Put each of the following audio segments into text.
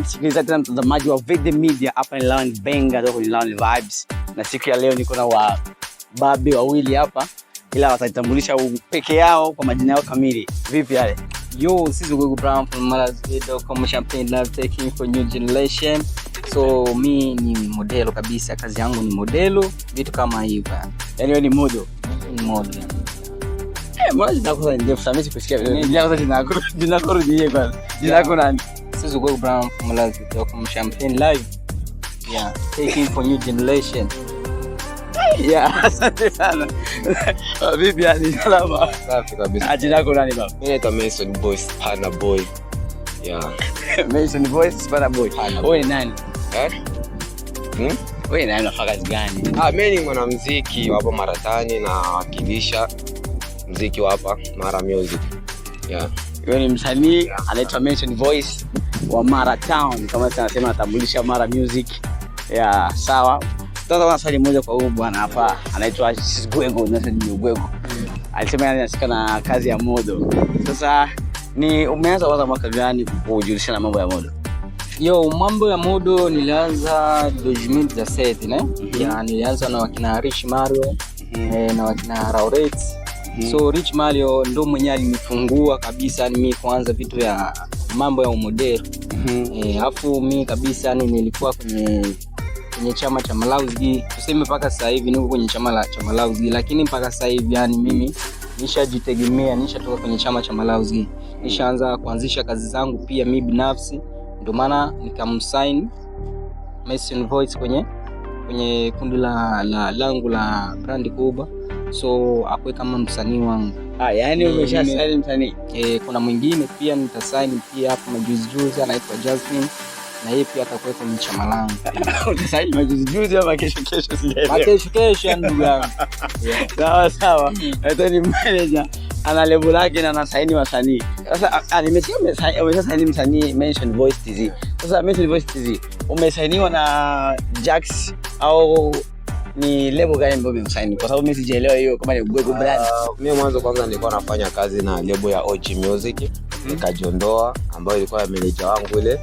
msikilizaji na mtazamaji wa VD Media, hapa ni Lion Benga ndio Lion Vibes. Na siku ya leo niko na wababe wawili hapa, ila watajitambulisha peke yao kwa majina yao kamili. Vipi yale? Yo, this is Google Brown from Mala's Video from Champagne Love taking for new generation. So mi ni modelo kabisa, kazi yangu ni modelo, vitu kama hivyo. Yaani wewe ni model? Ni model. Mbona zinakosa ndio samisi kusikia vile. Jina lako rudie kwanza. Jina lako nani? This is Google Brown from Mala's Video from Champagne Live. Yeah, taking for new generation. Yeah, asante sana. Vipi yani salama? Safi kabisa. Jina lako nani baba? Mimi naitwa Mason Boy, Spana Boy. Yeah. Mason Boy, Spana Boy. Wewe ni nani? Wewe nani, unafanya kazi gani? Mimi ni mwanamuziki wa hapa Maratani na wakilisha muziki wa hapa Mara Music. Yeah. Wewe ni msanii anaitwa Mason Voice wa Mara Town, kama tunasema atambulisha Mara Music. Yeah, sawa. Sasa wana swali moja kwa huyu bwana hapa, anaitwa Gwego, na sasa ni Gwego. Alisema yeye anashika na kazi ya modo. Sasa ni umeanza waza mwaka gani kujulisha na mambo ya modo? Yo, mambo ya modo nilianza 2017 ne? Ya nilianza na wakina Rich Mario na wakina Rauret. So Rich Mario ndo mwenye alinifungua kabisa ni mimi kuanza vitu ya mambo ya umodelo. Alafu mimi kabisa nilikuwa kwenye chama cha Malawi, tuseme mpaka sasa hivi niko kwenye chama cha Malawi, lakini mpaka sasa hivi yani mimi nishajitegemea, nishatoka kwenye chama cha Malawi, nishaanza kuanzisha kazi zangu pia mimi binafsi, ndio maana nikamsign Mason Voice kwenye kundi langu la brand kubwa, so akwe kama msanii wangu. Yani umeshasign msanii? Kuna mwingine pia nitasign pia hapo majuzi anaitwa Jasmine, na yeye pia atakuwa kwenye chama langu. Utasign majuzi ama kesho sijaelewa. Kesho ndugu yangu. Sawa. Hata ni manager ana level yake na anasign wasanii. Sasa nimesikia umeshasign msanii Mason Voice TZ. Sasa Mason Voice TZ umesigniwa na Jax au ni level gani ambayo umesign? Kwa sababu mimi sijaelewa hiyo kama ni Gwego brand. Mimi mwanzo kwanza nilikuwa nafanya kazi na level ya OG Music, nikajiondoa ambayo ilikuwa ya manager wangu ile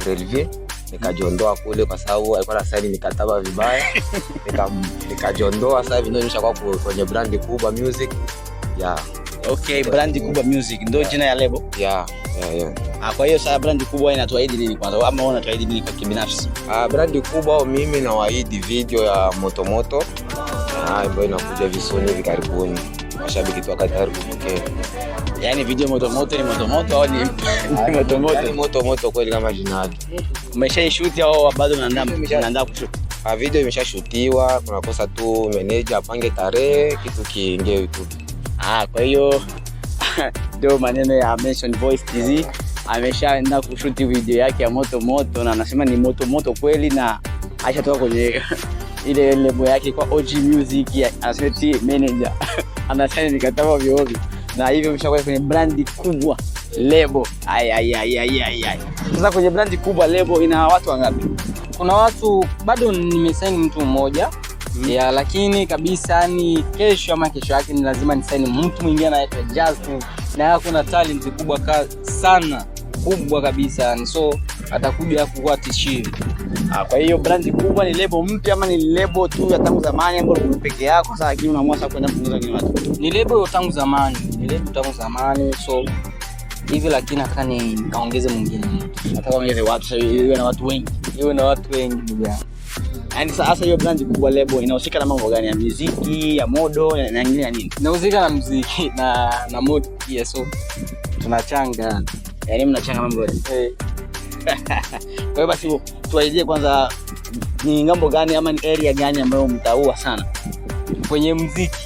Relvi, nikajiondoa kule kwa sababu alikuwa anasaini mikataba vibaya. Nikajiondoa, sasa hivi ndio nimeshakuwa kwenye brand kubwa music. Yeah. Okay, brand kubwa music ndio jina ya label? Yeah. Kwa hiyo sasa brand kubwa inatuahidi nini kwanza, ama unatuahidi nini kwa kibinafsi? Brand kubwa mimi nawaahidi video ya moto ambayo inakuja visoni hivi karibuni. Mashabiki tu wakati tayari kupokea. Yani video moto ni moto au ni moto kweli kama jina lake. Umeshaishoot au bado unaandaa kushoot? Video imeshashutiwa, kunakosa tu manager apange tarehe kitu kiingie YouTube. Kwa hiyo ndio maneno ya Mason Voice TZ, ameshaenda kushoot video yake ya moto na anasema ni moto kweli, na ashatoka kwenye ile label yake kwa OG Music, anasema team manager anasaini mikataba vyote, na hivyo mshakuwa kwenye brand kubwa label. Sasa kwenye brand kubwa label ina watu wangapi? Kuna watu, bado nimesign mtu mmoja. Yeah, lakini kabisa ni kesho ama kesho yake ni lazima nisign mtu mwingine anaitwa Jasmine, na kuna talent kubwa kabisa, so atakuja kuwa tishio. Kwa hiyo brand kubwa ni label mpya ama ni label tu ya tangu zamani ambayo uko peke yako sasa lakini unaamua sasa kwenda kuuza kwa watu? Ni label ya tangu zamani, so hivi, lakini nataka nikaongeze mwingine. Nataka ongeze watu sasa, iwe na watu wengi ndugu yangu. Yaani sasa hiyo brand kubwa label inahusika na mambo gani, ya muziki, ya modo, na nyingine ya nini? Inahusika na muziki na modo pia, so tunachanga. Yaani mnachanga mambo yote. Kwa hiyo basi tuwaidie kwanza, ni ngambo gani ama ni area gani ambayo mtaua sana kwenye muziki?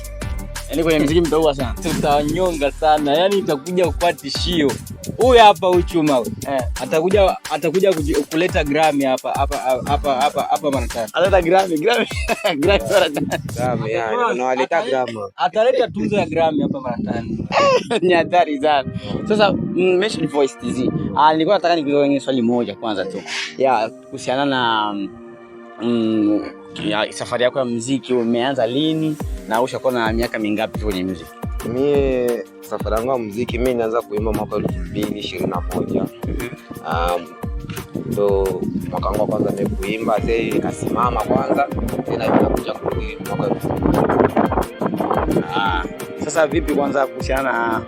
Yaani kwenye muziki mtaua sana? Tutanyonga sana, yaani itakuja kuwa tishio. Huyu hapa Uchuma atakuja kuleta Grammy hapa Maratani. Aleta Grammy unawaleta Grammy. Ataleta tuzo ya Grammy hapa Maratani. Ni hatari sana. Sasa Mason Voice TZ, nilikuwa nataka nikuulize swali moja kwanza tu ya kuhusiana na safari yako ya muziki. Umeanza lini na ushakuwa na miaka mingapi kwenye muziki? Mimi safari yangu ya muziki mimi nilianza kuimba mwaka 2021. ndo mwaka wangu wa kwanza mimi kuimba. Sasa nikasimama kwanza, tena nikakuja kurudi mwaka. Sasa vipi kwanza kuhusiana na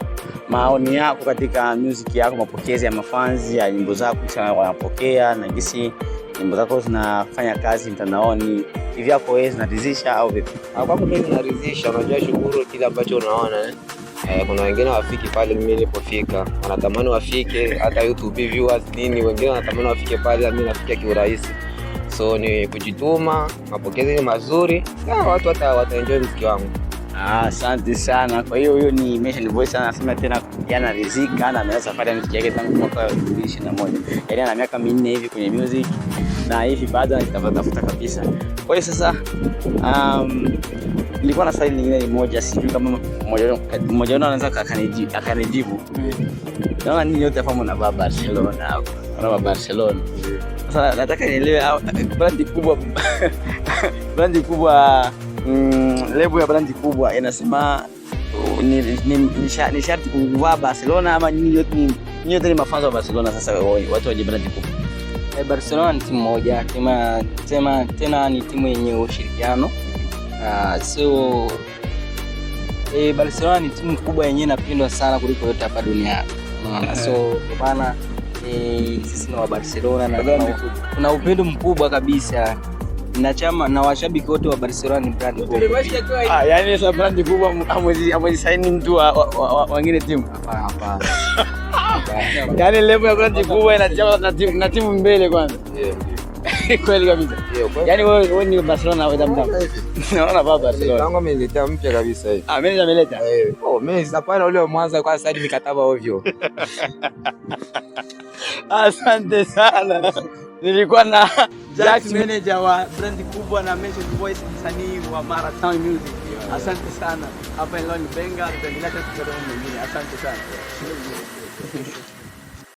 maoni yako katika music yako, mapokezi ya mafanzi ya nyimbo zako, sana wanapokea na jinsi nyimbo zako zinafanya kazi mtandaoni, hivi yako wewe zinaridhisha au vipi? Kwangu mimi zinaridhisha. Unajua, shukuru kile ambacho unaona kuna wengine wafiki pale mimi nilipofika, wanatamani wafike, hata YouTube viewers nini, wengine wanatamani wafike pale, mimi nafikia kiurahisi. So ni kujituma, mapokezi ni mazuri na watu wataenjoy muziki wangu. Asante sana. Kwa hiyo huyo ni Mention Voice, anasema tena yana rizika na ameanza safari ya muziki yake tangu mwaka 2021. Yaani ana miaka 4 hivi kwenye music na hivi bado anatafuta kabisa. Kwa hiyo sasa nilikuwa na swali lingine moja, sijui kama mmoja wao anaweza akanijibu. Naona ninyi wote hapo mna Barcelona hapo. Mna Barcelona. Sasa nataka nielewe brandi kubwa lebo ya brandi kubwa inasema ni sharti kuvaa Barcelona ama ninyi yote ni mafanzo wa Barcelona? Sasa watu wa brandi kubwa, Barcelona ni timu moja, tena ni timu yenye ushirikiano. So Barcelona ni timu kubwa yenyewe inapendwa sana kuliko yote hapa duniani. So kwa maana sisi ni wa Barcelona na kuna upendo mkubwa kabisa na chama na washabiki wote wa Barcelona ni brand kubwa. Yaani sasa brand kubwa amwezi sign mtu wengine timu? Hapana. Yaani level ya brand kubwa inachama na timu mbele kwanza. Kweli kabisa. Yaani wewe ni Barcelona wewe damdamu. Naona baba Barcelona. Tangu ameletea mpya kabisa hivi. Mimi ameleta. Mimi hapana, ule mwanzo kwa sasa mikataba ovyo. Asante sana. Nilikuwa na Jax, manager wa brand kubwa na Mention Voice, msanii wa Marathon Music. Asante sana. Hapa leo ni Benga, tutaendelea kwa mwingine. Asante sana.